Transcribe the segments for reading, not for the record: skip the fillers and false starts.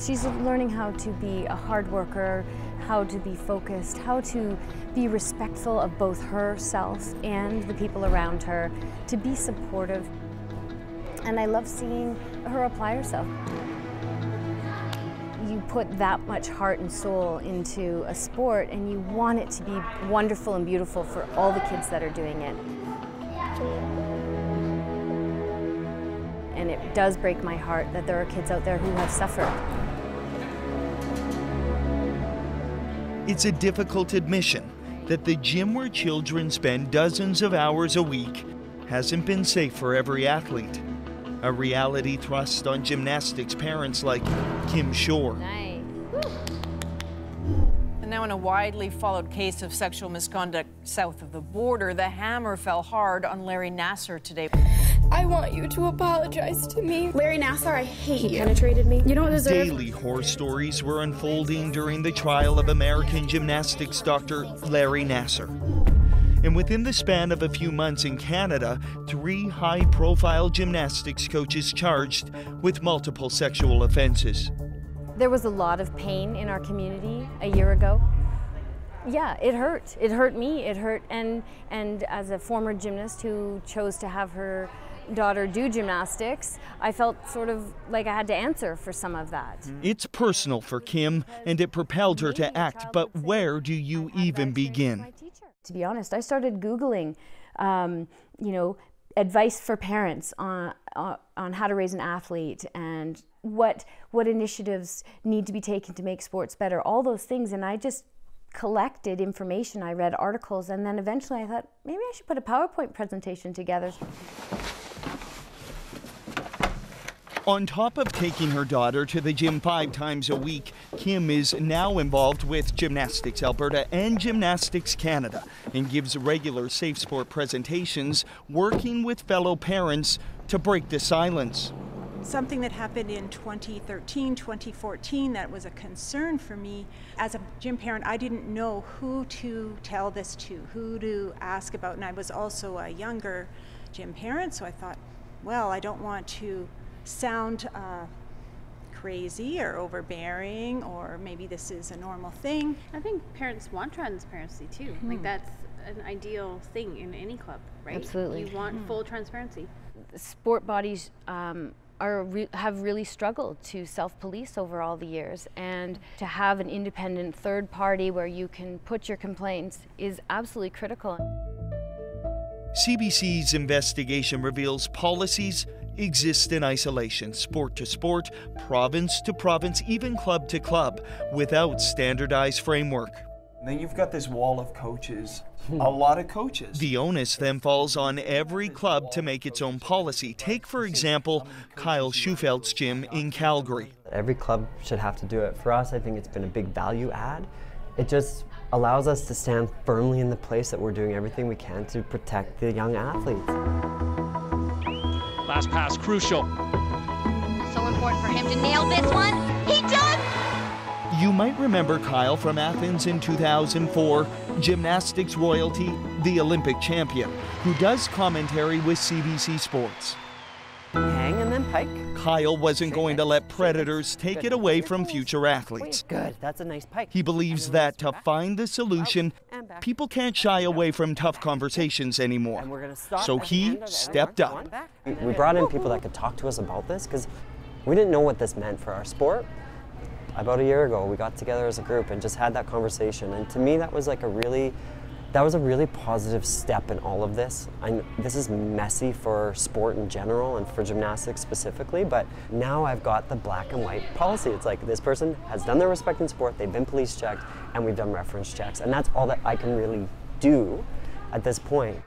She's learning how to be a hard worker, how to be focused, how to be respectful of both herself and the people around her, to be supportive. And I love seeing her apply herself. You put that much heart and soul into a sport and you want it to be wonderful and beautiful for all the kids that are doing it. And it does break my heart that there are kids out there who have suffered. It's a difficult admission that the gym where children spend dozens of hours a week hasn't been safe for every athlete. A reality thrust on gymnastics parents like Kim Shore. Nice. And now in a widely followed case of sexual misconduct south of the border, the hammer fell hard on Larry Nassar today. I want you to apologize to me. Larry Nassar, I hate you. He penetrated me. You don't deserve. Daily horror stories were unfolding during the trial of American gymnastics doctor Larry Nassar. And within the span of a few months in Canada, 3 high-profile gymnastics coaches charged with multiple sexual offenses. There was a lot of pain in our community a year ago. Yeah, it hurt. It hurt me. It hurt, and as a former gymnast who chose to have her daughter do gymnastics, I felt sort of like I had to answer for some of that. It's personal for Kim, and it propelled her to act, but where do you even begin? To be honest, I started Googling, advice for parents on how to raise an athlete and what initiatives need to be taken to make sports better, all those things, and I just collected information. I read articles, and then eventually I thought, maybe I should put a PowerPoint presentation together. On top of taking her daughter to the gym 5 times a week, Kim is now involved with Gymnastics Alberta and Gymnastics Canada and gives regular safe sport presentations, working with fellow parents to break the silence. Something that happened in 2013, 2014 that was a concern for me. As a gym parent, I didn't know who to tell this to, who to ask about, and I was also a younger gym parent, so I thought, well, I don't want to sound crazy or overbearing, or maybe this is a normal thing. I think parents want transparency too. Like that's an ideal thing in any club, right? Absolutely. You want full transparency. Sport bodies have really struggled to self-police over all the years, and to have an independent third party where you can put your complaints is absolutely critical. CBC's investigation reveals policies exist in isolation, sport to sport, province to province, even club to club, without standardized framework. Then you've got this wall of coaches, a lot of coaches. The onus then falls on every club to make its own policy. Take, for example, Kyle Schufeld's gym in Calgary. Every club should have to do it. For us, I think it's been a big value add. It just allows us to stand firmly in the place that we're doing everything we can to protect the young athletes. Last pass crucial. So important for him to nail this one. He does! You might remember Kyle from Athens in 2004, gymnastics royalty, the Olympic champion, who does commentary with CBC Sports. Hang and then pike. Kyle wasn't going to let predators take it away from future athletes. Good, that's a nice pike. He believes that to find the solution, people can't shy away from tough conversations anymore. So he stepped up. We brought in people that could talk to us about this because we didn't know what this meant for our sport. About a year ago, we got together as a group and just had that conversation. And to me, that was like a really positive step in all of this. This is messy for sport in general and for gymnastics specifically, but now I've got the black and white policy. It's like this person has done their respect in sport, they've been police checked, and we've done reference checks. And that's all that I can really do at this point.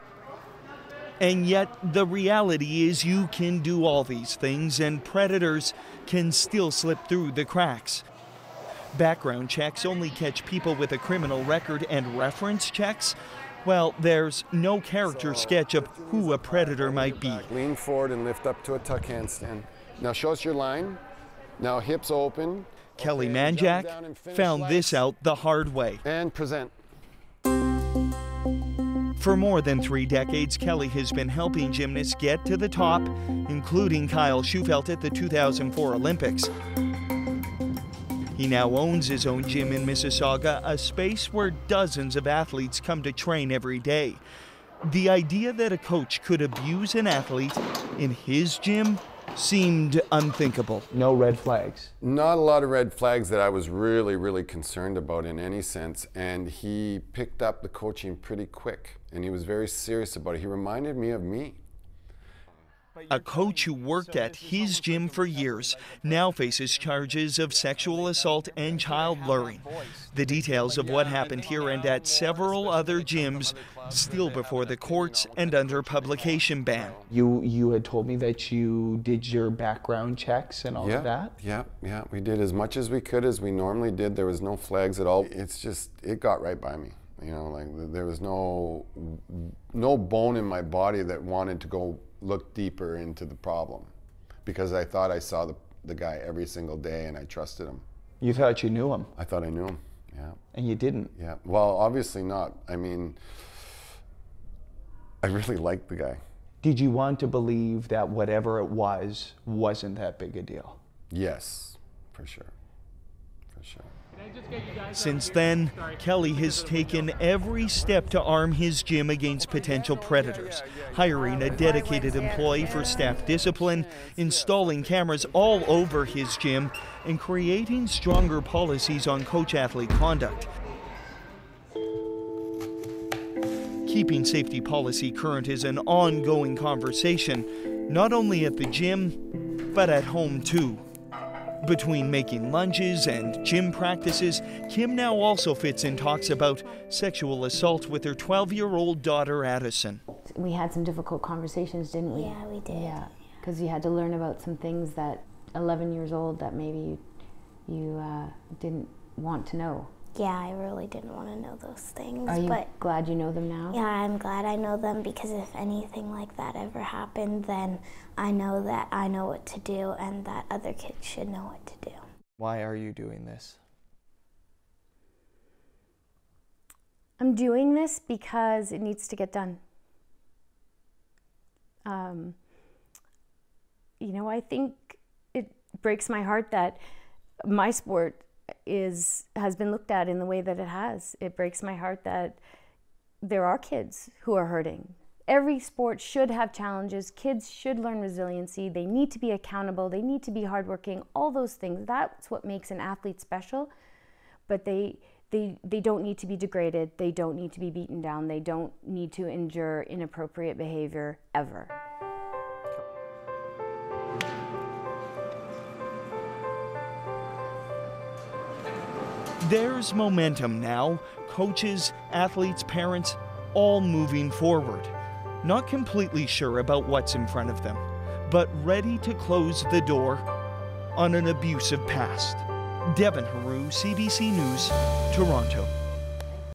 And yet, the reality is you can do all these things and predators can still slip through the cracks. Background checks only catch people with a criminal record, and reference checks, well, there's no character sketch of who a predator might be. Lean forward and lift up to a tuck handstand. Now show us your line. Now hips open. Kelly Manjak found this out the hard way. And present. For more than 3 decades, Kelly has been helping gymnasts get to the top, including Kyle Schufelt at the 2004 Olympics. He now owns his own gym in Mississauga, a space where dozens of athletes come to train every day. The idea that a coach could abuse an athlete in his gym seemed unthinkable. No red flags? Not a lot of red flags that I was really concerned about in any sense, and he picked up the coaching pretty quick, and he was very serious about it. He reminded me of me. A coach who worked at his gym for years now faces charges of sexual assault and child luring. The details of what happened here and at several other gyms still before the courts and under publication ban. You had told me that you did your background checks and all of that? Yeah, we did as much as we could, as we normally did. There was no flags at all. It's just, it got right by me. You know, like there was no bone in my body that wanted to go look deeper into the problem, because I thought I saw the guy every single day and I trusted him. You thought you knew him? I thought I knew him, yeah. And you didn't? Yeah, well, obviously not. I mean, I really liked the guy. Did you want to believe that whatever it was wasn't that big a deal? Yes, for sure, for sure. Since then, Kelly has taken every step to arm his gym against potential predators, hiring a dedicated employee for staff discipline, installing cameras all over his gym, and creating stronger policies on coach-athlete conduct. Keeping safety policy current is an ongoing conversation, not only at the gym, but at home too. Between making lunges and gym practices, Kim now also fits in talks about sexual assault with her 12-year-old daughter, Addison. We had some difficult conversations, didn't we? Yeah, we did. Yeah, because you had to learn about some things that 11 years old that maybe you didn't want to know. Yeah, I really didn't want to know those things. Are you glad you know them now? Yeah, I'm glad I know them, because if anything like that ever happened, then I know that I know what to do and that other kids should know what to do. Why are you doing this? I'm doing this because it needs to get done. You know, I think it breaks my heart that my sport has been looked at in the way that it has. It breaks my heart that there are kids who are hurting. Every sport should have challenges. Kids should learn resiliency. They need to be accountable. They need to be hardworking. All those things. That's what makes an athlete special. But they don't need to be degraded. They don't need to be beaten down. They don't need to endure inappropriate behavior ever. There's momentum now. Coaches, athletes, parents, all moving forward. Not completely sure about what's in front of them, but ready to close the door on an abusive past. Devin Haru, CBC News, Toronto.